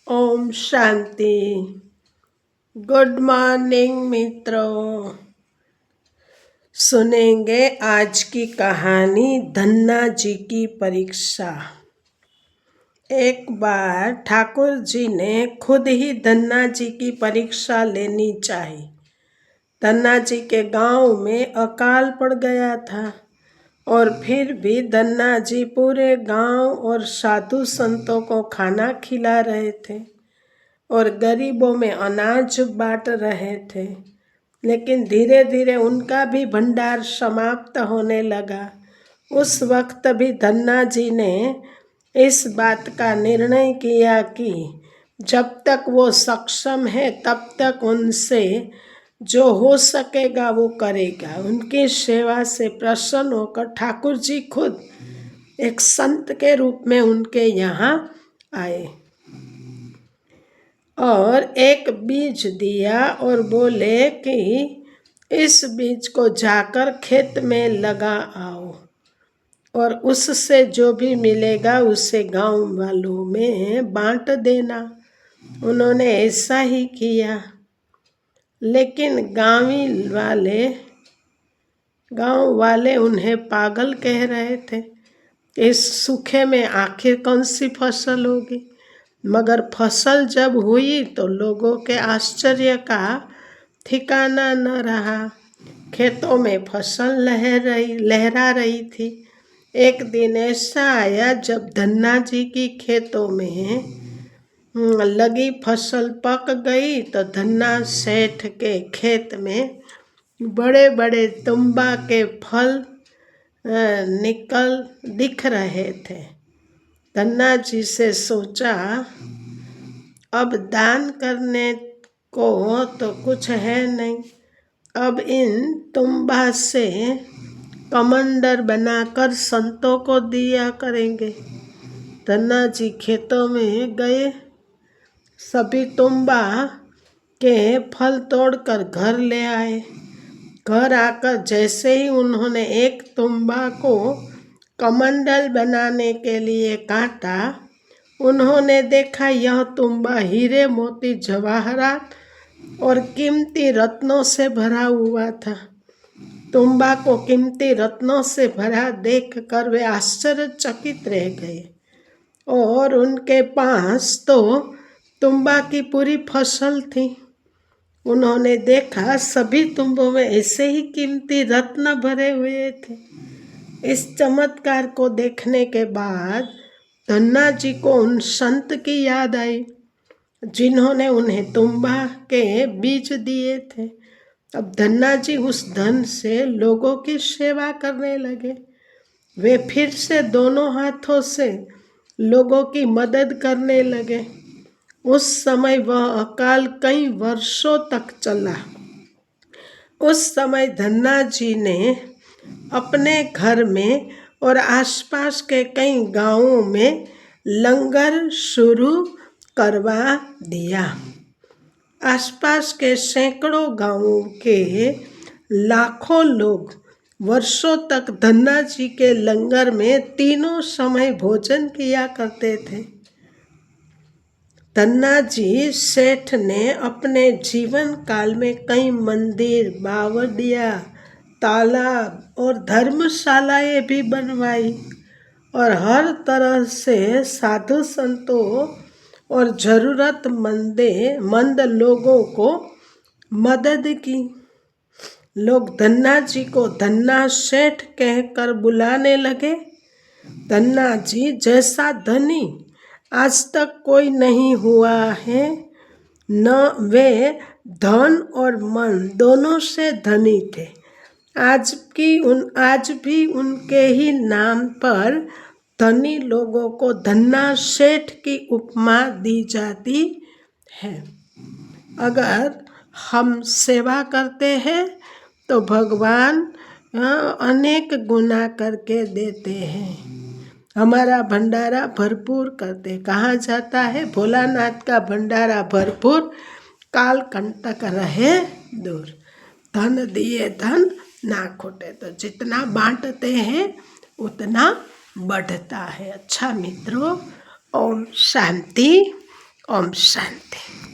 Om Shanti. Good morning मित्रों। सुनेंगे आज की कहानी धन्ना जी की परीक्षा। एक बार ठाकुर जी ने खुद ही धन्ना जी की परीक्षा लेनी चाहिए। धन्ना जी के गांव में अकाल पड़ गया था और फिर भी धन्ना जी पूरे गांव और साधु संतों को खाना खिला रहे थे और गरीबों में अनाज बांट रहे थे। लेकिन धीरे धीरे उनका भी भंडार समाप्त होने लगा। उस वक्त भी धन्ना जी ने इस बात का निर्णय किया कि जब तक वो सक्षम है तब तक उनसे जो हो सकेगा वो करेगा। उनकी सेवा से प्रसन्न होकर ठाकुर जी खुद एक संत के रूप में उनके यहाँ आए और एक बीज दिया और बोले कि इस बीज को जाकर खेत में लगा आओ और उससे जो भी मिलेगा उसे गांव वालों में बांट देना। उन्होंने ऐसा ही किया। लेकिन गांव वाले उन्हें पागल कह रहे थे। इस सूखे में आखिर कौन सी फसल होगी। मगर फसल जब हुई तो लोगों के आश्चर्य का ठिकाना न रहा। खेतों में फसल लहरा रही थी। एक दिन ऐसा आया जब धन्ना जी की खेतों में लगी फसल पक गई तो धन्ना सेठ के खेत में बड़े बड़े तुम्बा के फल दिख रहे थे। धन्ना जी से सोचा, अब दान करने को तो कुछ है नहीं, अब इन तुम्बा से कमंडर बनाकर संतों को दिया करेंगे। धन्ना जी खेतों में गए, सभी तुम्बा के फल तोड़कर घर ले आए। घर आकर जैसे ही उन्होंने एक तुम्बा को कमंडल बनाने के लिए काटा, उन्होंने देखा यह तुम्बा हीरे मोती जवाहरात और कीमती रत्नों से भरा हुआ था। तुम्बा को कीमती रत्नों से भरा देखकर वे आश्चर्यचकित रह गए और उनके पास तो तुम्बा की पूरी फसल थी। उन्होंने देखा सभी तुम्बों में ऐसे ही कीमती रत्न भरे हुए थे। इस चमत्कार को देखने के बाद धन्ना जी को उन संत की याद आई जिन्होंने उन्हें तुम्बा के बीज दिए थे। अब धन्ना जी उस धन से लोगों की सेवा करने लगे। वे फिर से दोनों हाथों से लोगों की मदद करने लगे। उस समय वह अकाल कई वर्षों तक चला। उस समय धन्ना जी ने अपने घर में और आसपास के कई गांवों में लंगर शुरू करवा दिया। आसपास के सैकड़ों गांवों के लाखों लोग वर्षों तक धन्ना जी के लंगर में तीनों समय भोजन किया करते थे। धन्ना जी सेठ ने अपने जीवन काल में कई मंदिर, बावड़िया, तालाब और धर्मशालाएं भी बनवाई और हर तरह से साधु संतों और जरूरतमंद लोगों को मदद की। लोग धन्ना जी को धन्ना सेठ कहकर बुलाने लगे। धन्ना जी जैसा धनी आज तक कोई नहीं हुआ है। न वे धन और मन दोनों से धनी थे। आज भी उनके ही नाम पर धनी लोगों को धन्ना सेठ की उपमा दी जाती है। अगर हम सेवा करते हैं तो भगवान अनेक गुना करके देते हैं। हमारा भंडारा भरपूर करते। कहा जाता है भोलानाथ का भंडारा भरपूर, काल कंटक रहे दूर। धन दिए धन ना खोटे। तो जितना बांटते हैं उतना बढ़ता है। अच्छा मित्रों, ओम शांति, ओम शांति।